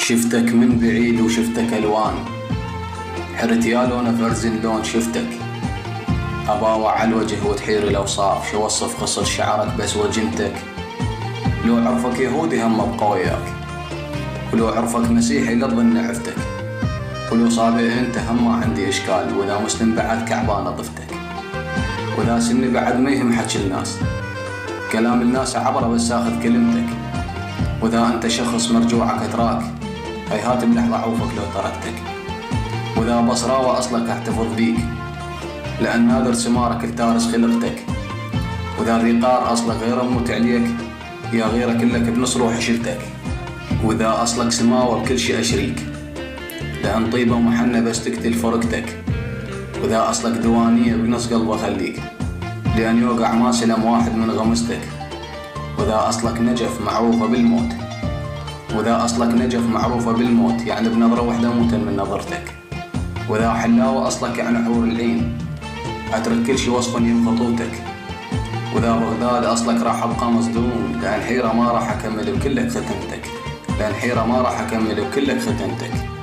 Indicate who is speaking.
Speaker 1: شفتك من بعيد وشفتك ألوان، حرت يا لون فرز لون شفتك، أباوع على الوجه وتحير الأوصاف، شو وصف قصر شعرك بس وجنتك. لو عرفك يهودي هم أبقى وياك، ولو عرفك مسيحي لا تظن عفتك، ولو صابئ انت هم ما عندي إشكال، وإذا مسلم بعد كعبان ضفتك، وإذا سني بعد ما يهم حكي الناس، كلام الناس عبره بس آخذ كلمتك، وإذا أنت شخص مرجوعك أتراك هيهات بلحظة عوفك لو تركتك، وإذا بصراوة أصلك أحتفظ بيك لأن نادر سمارك التارس خلقتك، وإذا الرقار أصلك غير أموت عليك يا غيره كلك بنص روحي شلتك، وإذا أصلك سماوة بكل شي أشريك لأن طيبة محنة بس تقتل فرقتك، وإذا أصلك دوانية بنص قلبه خليك لأن يوقع ما سلم واحد من غمستك، وإذا أصلك نجف معروفة بالموت، وإذا أصلك نجف معروفة بالموت يعني بنظرة واحدة موتا من نظرتك، وإذا حلاوة أصلك يعني حور العين أترك كل شي وصفا يم خطوتك، وإذا بغداد أصلك راح أبقى مصدوم لأن حيرة ما راح أكمل بكلك ختمتك، لأن حيرة ما راح أكمل بكلك ختمتك.